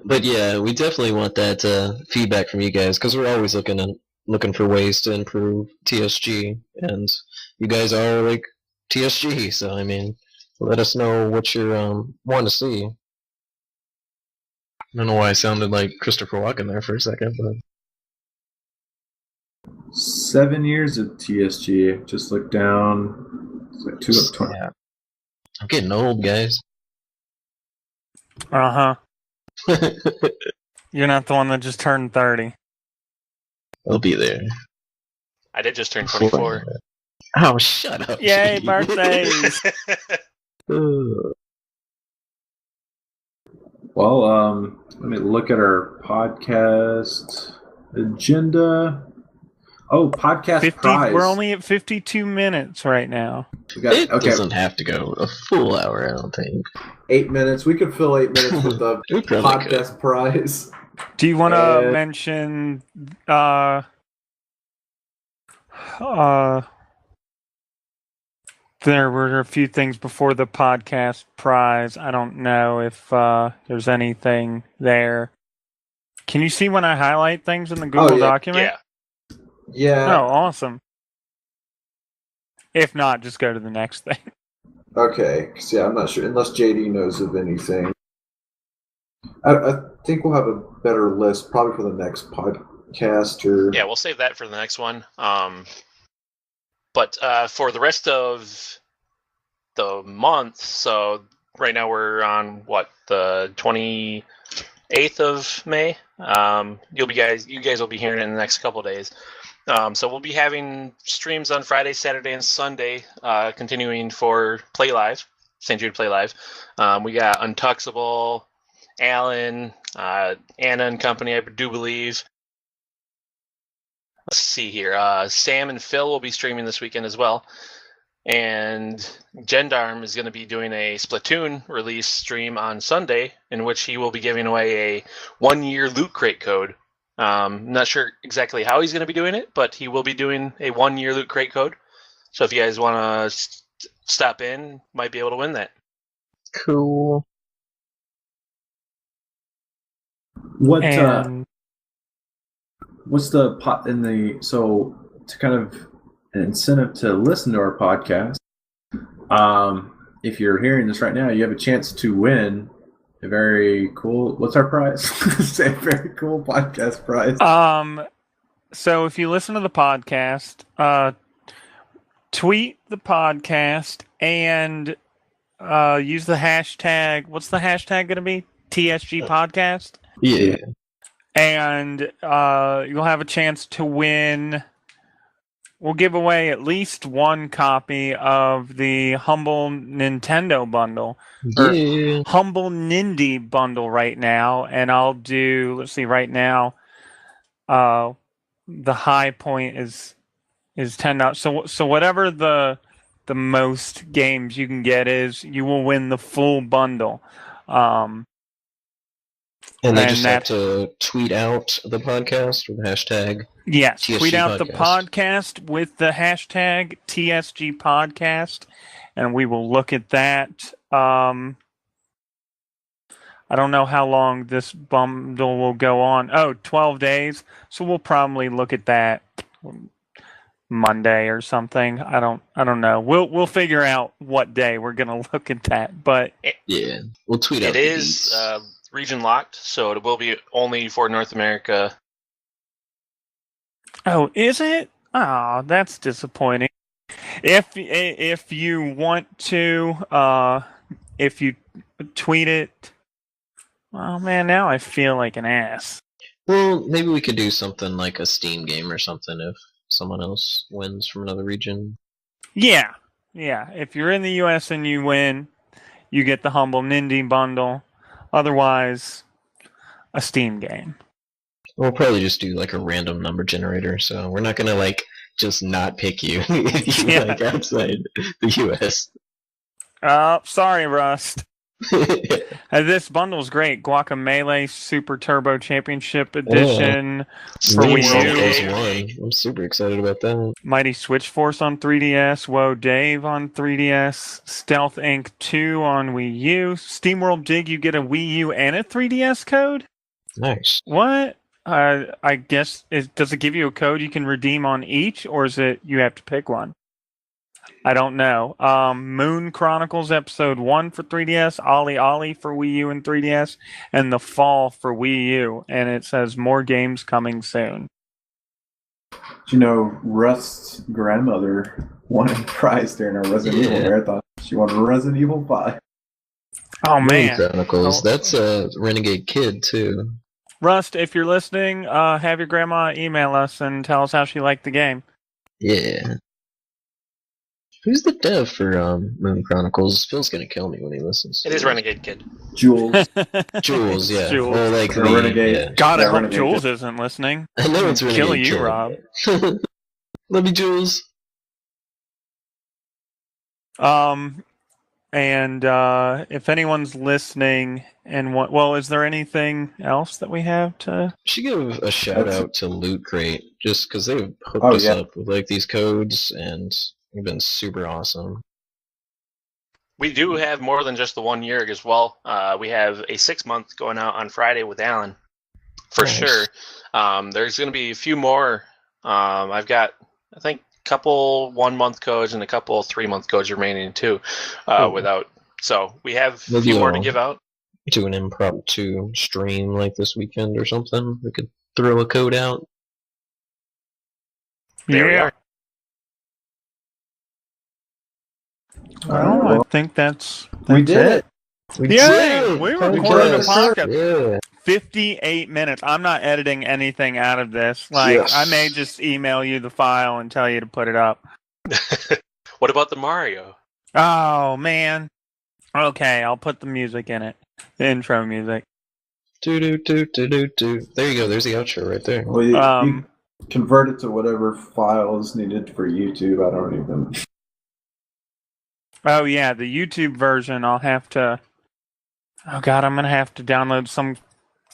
But yeah, we definitely want that feedback from you guys, because we're always looking for ways to improve TSG, and you guys are like TSG, so let us know what you want to see. I don't know why I sounded like Christopher Walken there for a second, but 7 years of TSG. Just look down. It's like 2 of 20. Yeah. I'm getting old, guys. Uh-huh. You're not the one that just turned 30. I'll be there. I did just turn 24. Oh, shut up. Yay, birthdays! Well, let me look at our podcast agenda. Oh, podcast prize. We're only at 52 minutes right now. It doesn't have to go a full hour, I don't think. 8 minutes. We could fill 8 minutes with the podcast prize. Do you want to mention there were a few things before the podcast prize. I don't know if there's anything there. Can you see when I highlight things in the Google document? Yeah. Oh, awesome. If not, just go to the next thing. Okay. Because, I'm not sure. Unless JD knows of anything. I think we'll have a better list probably for the next podcast. Yeah, we'll save that for the next one. But for the rest of the month, so right now we're on, the 28th of May? You guys will be hearing it in the next couple of days. So we'll be having streams on Friday, Saturday, and Sunday, continuing for Play Live, St. Jude Play Live. We got Untuxable, Alan, Anna and company, I do believe. Let's see here. Sam and Phil will be streaming this weekend as well. And Gendarm is going to be doing a Splatoon release stream on Sunday, in which he will be giving away a 1-year loot crate code. Not sure exactly how he's going to be doing it, but he will be doing a 1-year loot crate code. So if you guys want to stop in, might be able to win that. Cool. What's the pot in the so to kind of an incentive to listen to our podcast? If you're hearing this right now, you have a chance to win a very cool. What's our prize? Say a very cool podcast prize. So if you listen to the podcast, tweet the podcast and use the hashtag. What's the hashtag going to be? TSG Podcast. Yeah. And you'll have a chance to win. We'll give away at least one copy of the Humble Nintendo bundle. Yeah. Humble Nindy bundle right now. And I'll do, let's see, right now, the high point is $10. So whatever the most games you can get is, you will win the full bundle. And they just have to tweet out the podcast with the hashtag. Yes, TSG tweet out Podcast. the podcast with the hashtag TSG Podcast, and we will look at that. I don't know how long this bundle will go on. 12 days. So we'll probably look at that Monday or something. I don't know. We'll figure out what day we're gonna look at that. But yeah, we'll tweet out. It is region locked, so it will be only for North America. Oh, is it? Oh, that's disappointing. If you want to, if you tweet it, oh man, now I feel like an ass. Well, maybe we could do something like a Steam game or something if someone else wins from another region. Yeah. If you're in the U.S. and you win, you get the Humble Nindy bundle. Otherwise, a Steam game. We'll probably just do like a random number generator, so we're not gonna like just not pick you if you like outside the US. Sorry, Rust. This bundle's great. Guacamelee Super Turbo Championship Edition for Wii U. I'm super excited about that. Mighty Switch Force on 3DS. Whoa Dave on 3DS. Stealth Inc. 2 on Wii U. SteamWorld Dig, you get a Wii U and a 3DS code? Nice. What? I guess, does it give you a code you can redeem on each, or is it you have to pick one? I don't know. Moon Chronicles Episode 1 for 3DS, Ollie Ollie for Wii U and 3DS, and The Fall for Wii U. And it says more games coming soon. You know, Rust's grandmother won a prize during our Resident Evil marathon. She won Resident Evil 5. Oh, man. Moon Chronicles. That's a Renegade Kid, too. Rust, if you're listening, have your grandma email us and tell us how she liked the game. Yeah. Who's the dev for Moon Chronicles? Phil's gonna kill me when he listens. It is Renegade Kid. Jules. Jules, yeah. Jules. Or like Renegade. Yeah. God, I hope Renegade Jules Kid. isn't listening. I know it's Renegade Kill you, Kid. Rob. Love you, Jules. And if anyone's listening and is there anything else that we have to? Should give a shout out to Loot Crate just because they've hooked us up with like these codes and they've been super awesome. We do have more than just the 1 year as well. We have a 6-month going out on Friday with Alan, for sure. There's going to be a few more. I've got, I think, a couple 1-month codes and a couple 3-month codes remaining too. So we have a few more to give out. Do an impromptu stream like this weekend or something. We could throw a code out. There we are. Well, I think that's we did it. We recorded a podcast. Yeah. 58 minutes. I'm not editing anything out of this. I may just email you the file and tell you to put it up. What about the Mario? Oh, man. Okay, I'll put the music in it. The intro music. Do. There you go. There's the outro right there. Well, you convert it to whatever file is needed for YouTube. I don't even... Oh, yeah, the YouTube version, I'll have to... Oh, God, I'm going to have to download some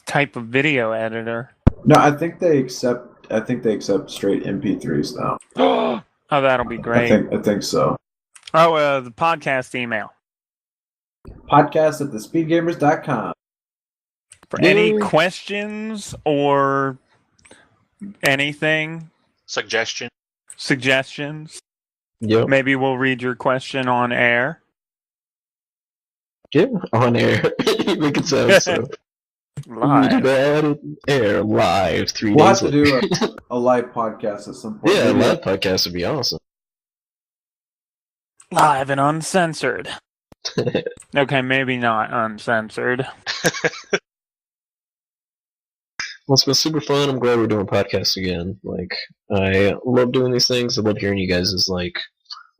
type of video editor. No, I think they accept straight MP3s now. Oh, that'll be great. I think so. Oh, the podcast email. Podcast at TheSpeedGamers.com. For any questions or anything. Suggestions. Yep. Maybe we'll read your question on air. Yeah, on air. You make it sound so. Live. On air live 3 We'll days have to later. do a live podcast at some point. Yeah, a Maybe live podcast would be awesome. Live and uncensored. Okay, maybe not uncensored. Well, it's been super fun. I'm glad we're doing podcasts again. Like, I love doing these things. I love hearing you guys' like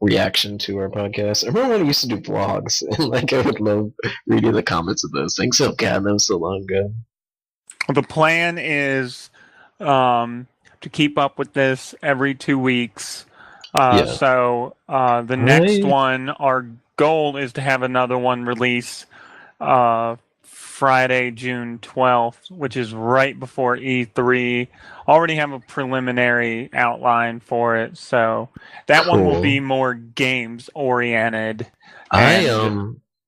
reaction to our podcast. I remember when I used to do vlogs, and like I would love reading the comments of those things. Oh god, that was so long ago. The plan is to keep up with this every 2 weeks. Yeah. So the next one, our goal is to have another one release Friday, June 12th, which is right before E3. Already have a preliminary outline for it, so that one will be more games oriented. I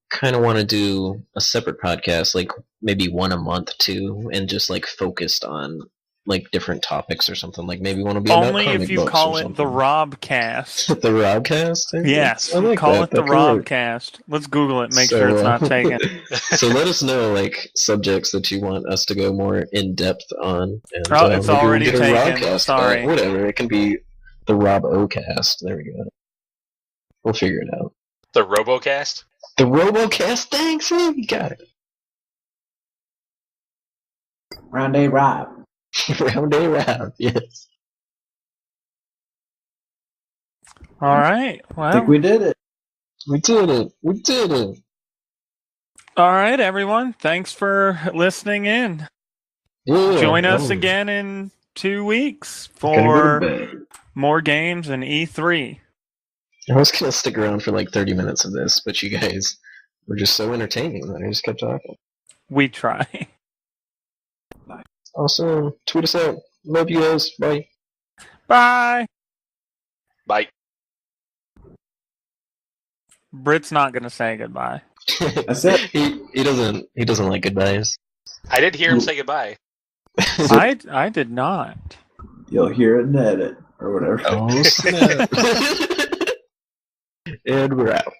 kind of want to do a separate podcast, like maybe one a month too, and just like focused on like different topics or something. Like maybe want to be only about if you books call or it something. the Robcast. The Robcast? Yes, I like call that. it the That could work. Robcast. Let's Google it. Make sure it's not taken. So let us know like subjects that you want us to go more in depth on. And, Oh, it's maybe already get a taken. Robcast Sorry. about whatever. It can be the Rob-O-Cast. There we go. We'll figure it out. The RoboCast? The RoboCast. Thanks, man. You got it. Round A Rob. Round A Rob. Yes. All right. I Well, think we did it. We did it. We did it. all right, everyone. Thanks for listening in. Yeah. Join us again in 2 weeks Gonna go to for bed. more games and E3. I was gonna stick around for like 30 minutes of this, but you guys were just so entertaining that I just kept talking. We try. Awesome. Tweet us out. Love you guys. Bye. Bye. Bye. Britt's not gonna say goodbye. That's it. He doesn't like goodbyes. I did hear him say goodbye. I did not. You'll hear it in the edit or whatever. Oh snap. And we're out.